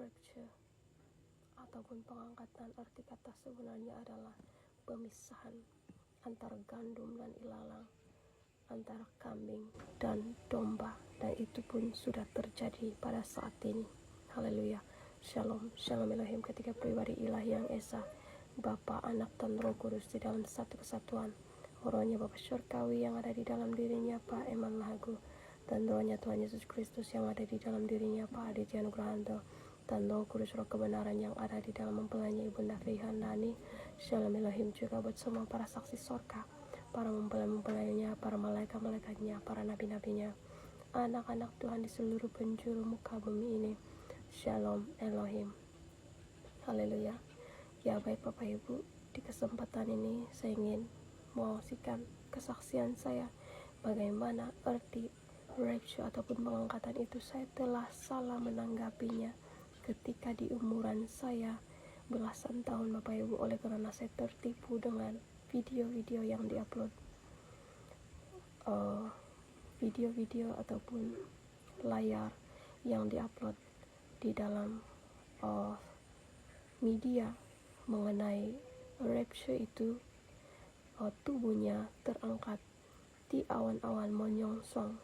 rapture ataupun pengangkatan, arti kata sebenarnya adalah pemisahan antara gandum dan ilalang, antara kambing dan domba, dan itu pun sudah terjadi pada saat ini. Haleluya. Shalom, shalom Elohim, ketiga pribadi ilahi yang esa, Bapa, Anak, dan Roh Kudus di dalam satu kesatuan. Rohnya Bapa Syurgawi yang ada di dalam dirinya Pak Eman Lahagu, dan rohnya Tuhan Yesus Kristus yang ada di dalam dirinya Pak Aditya Nugrahanto, dan Roh Kudus, Roh kebenaran yang ada di dalam mempelainya Ibunda Fihandani. Shalom Elohim juga buat semua para saksi sorga, para mempelai-mempelainya, para malaikat-malaikatnya, para nabi-nabinya, anak-anak Tuhan di seluruh penjuru muka bumi ini. Shalom Elohim. Haleluya. Ya baik Bapak Ibu, di kesempatan ini saya ingin mengosikan kesaksian saya bagaimana arti rapture ataupun pengangkatan itu. Saya telah salah menanggapinya ketika di umuran saya belasan tahun Bapak Ibu, oleh karena saya tertipu dengan video-video yang diupload, video-video ataupun layar yang diupload di dalam media mengenai rapture itu. Tubuhnya terangkat di awan-awan menyongsong,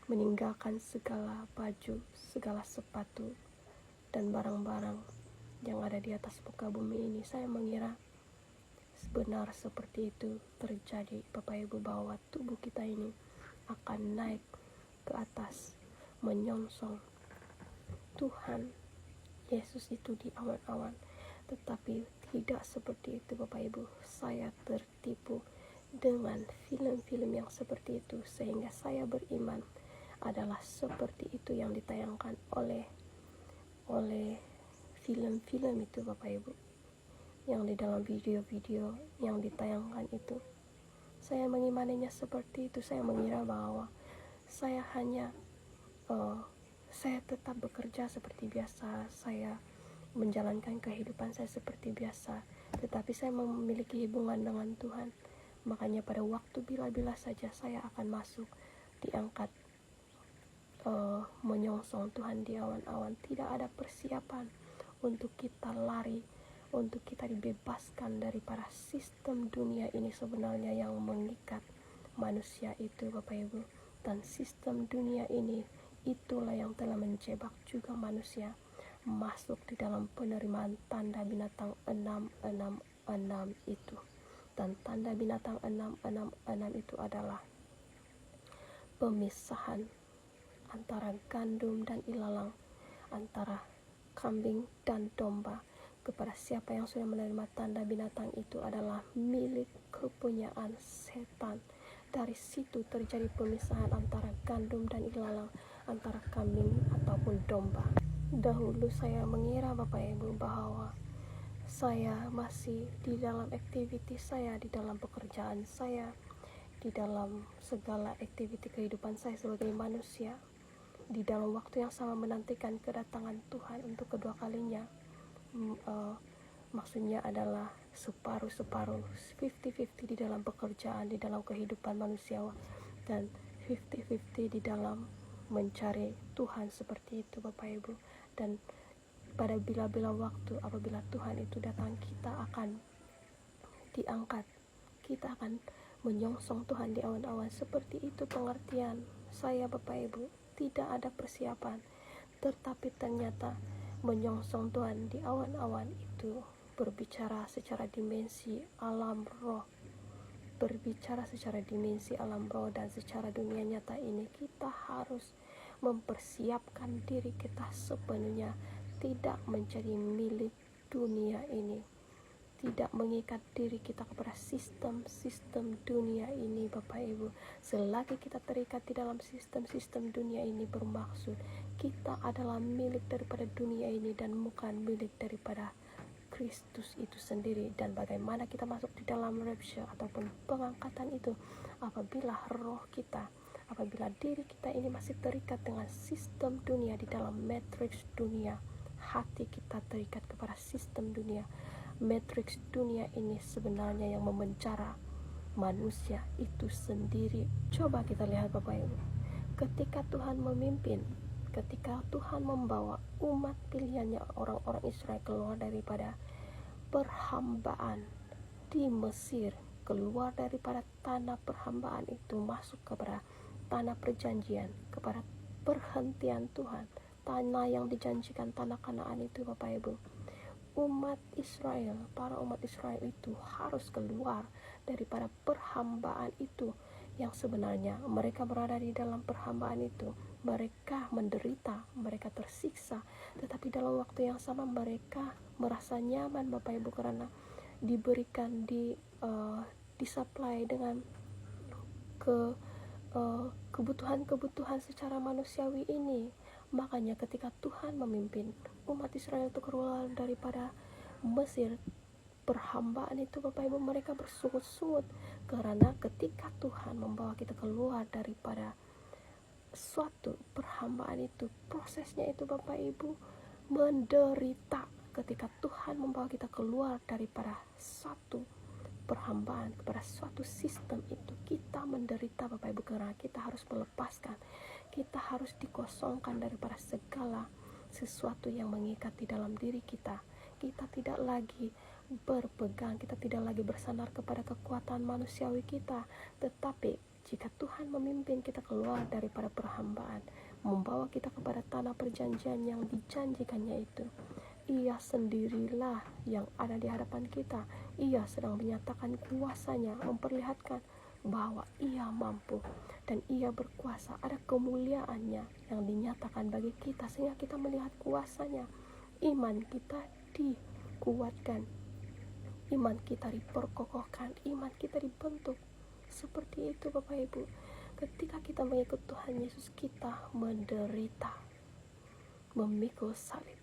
meninggalkan segala baju, segala sepatu dan barang-barang yang ada di atas muka bumi ini. Saya mengira benar seperti itu terjadi Bapak Ibu, bahwa tubuh kita ini akan naik ke atas menyongsong Tuhan Yesus itu di awan-awan. Tetapi tidak seperti itu Bapak Ibu. Saya tertipu dengan film-film yang seperti itu, sehingga saya beriman adalah seperti itu yang ditayangkan oleh film-film itu Bapak Ibu, yang di dalam video-video yang ditayangkan itu. Saya mengimaninya seperti itu. Saya mengira bahwa saya hanya saya tetap bekerja seperti biasa, saya menjalankan kehidupan saya seperti biasa, tetapi saya memiliki hubungan dengan Tuhan. Makanya pada waktu bila-bila saja saya akan masuk, diangkat, menyongsong Tuhan di awan-awan. Tidak ada persiapan untuk kita lari, untuk kita dibebaskan daripada sistem dunia ini sebenarnya yang mengikat manusia itu Bapak Ibu. Dan sistem dunia ini itulah yang telah menjebak juga manusia masuk di dalam penerimaan tanda binatang 666 itu. Dan tanda binatang 666 itu adalah pemisahan antara gandum dan ilalang, antara kambing dan domba. Kepada siapa yang sudah menerima tanda binatang itu adalah milik kepunyaan setan. Dari situ terjadi pemisahan antara gandum dan ilalang, antara kambing ataupun domba. Dahulu saya mengira Bapak Ibu bahwa saya masih di dalam aktiviti saya, di dalam pekerjaan saya, di dalam segala aktiviti kehidupan saya sebagai manusia, di dalam waktu yang sama menantikan kedatangan Tuhan untuk kedua kalinya. Maksudnya adalah separuh-separuh, 50-50 di dalam pekerjaan, di dalam kehidupan manusia, dan 50-50 di dalam mencari Tuhan, seperti itu Bapak Ibu. Dan pada bila-bila waktu apabila Tuhan itu datang, kita akan diangkat, kita akan menyongsong Tuhan di awan-awan. Seperti itu pengertian saya Bapak Ibu. Tidak ada persiapan, tetapi ternyata menyongsong Tuhan di awan-awan itu berbicara secara dimensi alam roh, berbicara secara dimensi alam roh, dan secara dunia nyata ini kita harus mempersiapkan diri kita sepenuhnya, tidak menjadi milik dunia ini, tidak mengikat diri kita kepada sistem dunia ini Bapak Ibu. Selagi kita terikat di dalam sistem dunia ini, bermaksud kita adalah milik daripada dunia ini dan bukan milik daripada Kristus itu sendiri. Dan bagaimana kita masuk di dalam rapture ataupun pengangkatan itu? Apabila roh kita, apabila diri kita ini masih terikat dengan sistem dunia, di dalam matriks dunia, hati kita terikat kepada sistem dunia. Matriks dunia ini sebenarnya yang memenjara manusia itu sendiri. Coba kita lihat Bapak Ibu, ketika Tuhan memimpin, ketika Tuhan membawa umat pilihannya orang-orang Israel keluar daripada perhambaan di Mesir, keluar daripada tanah perhambaan itu, masuk kepada tanah perjanjian, kepada perhentian Tuhan, tanah yang dijanjikan, tanah Kanaan itu Bapak Ibu. Umat Israel, para umat Israel itu harus keluar daripada perhambaan itu, yang sebenarnya mereka berada di dalam perhambaan itu. Mereka menderita, mereka tersiksa, tetapi dalam waktu yang sama mereka merasa nyaman Bapak Ibu, karena diberikan disuplai dengan kebutuhan-kebutuhan secara manusiawi ini. Makanya ketika Tuhan memimpin umat Israel itu keluar daripada Mesir, perhambaan itu Bapak Ibu, mereka bersungut-sungut, karena ketika Tuhan membawa kita keluar daripada suatu perhambaan itu, prosesnya itu Bapak Ibu menderita. Ketika Tuhan membawa kita keluar daripada satu perhambaan kepada suatu sistem itu, kita menderita Bapak Ibu, karena kita harus melepaskan, kita harus dikosongkan daripada segala sesuatu yang mengikat di dalam diri kita. Kita tidak lagi berpegang, kita tidak lagi bersandar kepada kekuatan manusiawi kita, tetapi jika Tuhan memimpin kita keluar daripada perhambaan, membawa kita kepada tanah perjanjian yang dijanjikannya itu, Ia sendirilah yang ada di hadapan kita. Ia sedang menyatakan kuasanya, memperlihatkan bahwa Ia mampu dan Ia berkuasa. Ada kemuliaannya yang dinyatakan bagi kita, sehingga kita melihat kuasanya. Iman kita dikuatkan, iman kita diperkokohkan, iman kita dibentuk. Seperti itu Bapak Ibu. Ketika kita mengikut Tuhan Yesus, kita menderita, memikul salib.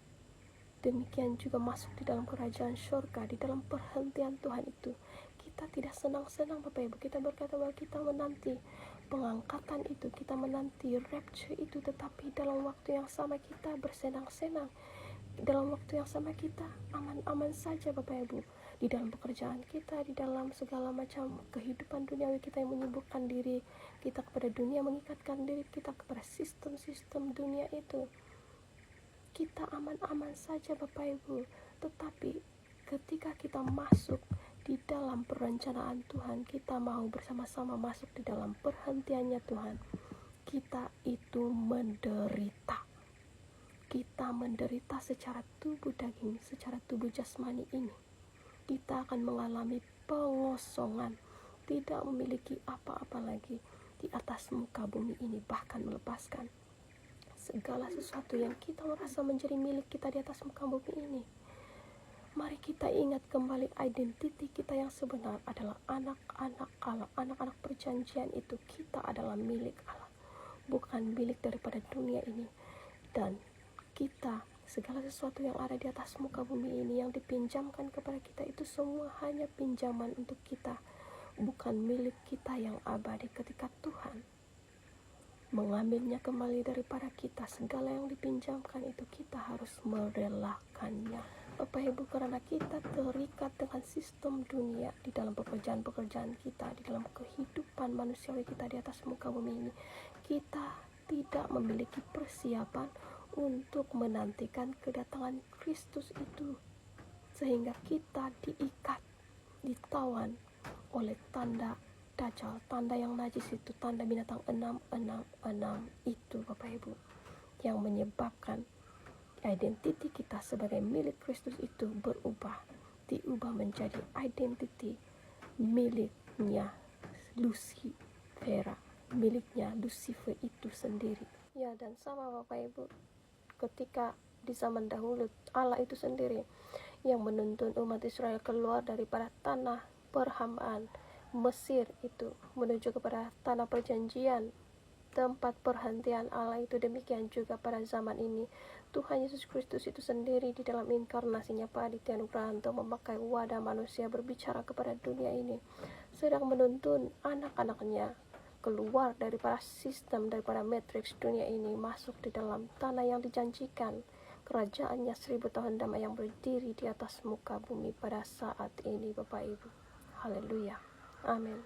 Demikian juga masuk di dalam kerajaan surga, di dalam perhentian Tuhan itu. Kita tidak senang-senang Bapak Ibu. Kita berkata bahwa kita menanti pengangkatan itu, kita menanti rapture itu, tetapi dalam waktu yang sama kita bersenang-senang. Dalam waktu yang sama kita aman-aman saja Bapak Ibu. Di dalam pekerjaan kita, di dalam segala macam kehidupan duniawi kita yang menyibukkan diri kita kepada dunia, mengikatkan diri kita kepada sistem-sistem dunia itu, kita aman-aman saja Bapak Ibu. Tetapi ketika kita masuk di dalam perencanaan Tuhan, kita mau bersama-sama masuk di dalam perhentiannya Tuhan, kita itu menderita. Kita menderita secara tubuh daging, secara tubuh jasmani ini. Kita akan mengalami pengosongan, tidak memiliki apa-apa lagi di atas muka bumi ini, bahkan melepaskan segala sesuatu yang kita merasa menjadi milik kita di atas muka bumi ini. Mari kita ingat kembali identiti kita yang sebenar adalah anak-anak Allah, anak-anak perjanjian itu. Kita adalah milik Allah, bukan milik daripada dunia ini. Dan kita, segala sesuatu yang ada di atas muka bumi ini yang dipinjamkan kepada kita, itu semua hanya pinjaman untuk kita, bukan milik kita yang abadi. Ketika Tuhan mengambilnya kembali daripada kita, segala yang dipinjamkan itu kita harus merelakannya Bapak Ibu, karena kita terikat dengan sistem dunia di dalam pekerjaan-pekerjaan kita, di dalam kehidupan manusiawi kita di atas muka bumi ini. Kita tidak memiliki persiapan untuk menantikan kedatangan Kristus itu, sehingga kita diikat, ditawan oleh tanda Dajjal, tanda yang najis itu, tanda binatang 666 itu Bapak Ibu, yang menyebabkan identiti kita sebagai milik Kristus itu diubah menjadi identiti miliknya Lucifer, miliknya Lucifer itu sendiri. Ya, dan sama Bapak Ibu, ketika di zaman dahulu Allah itu sendiri yang menuntun umat Israel keluar daripada tanah perhambaan Mesir itu menuju kepada tanah perjanjian, tempat perhentian Allah itu. Demikian juga pada zaman ini Tuhan Yesus Kristus itu sendiri di dalam inkarnasinya Pak Aditya Nugrahanto memakai wadah manusia berbicara kepada dunia ini, sedang menuntun anak-anaknya keluar daripada sistem, daripada matriks dunia ini, masuk di dalam tanah yang dijanjikan, kerajaannya 1000 tahun damai yang berdiri di atas muka bumi pada saat ini Bapak Ibu. Haleluya, amin.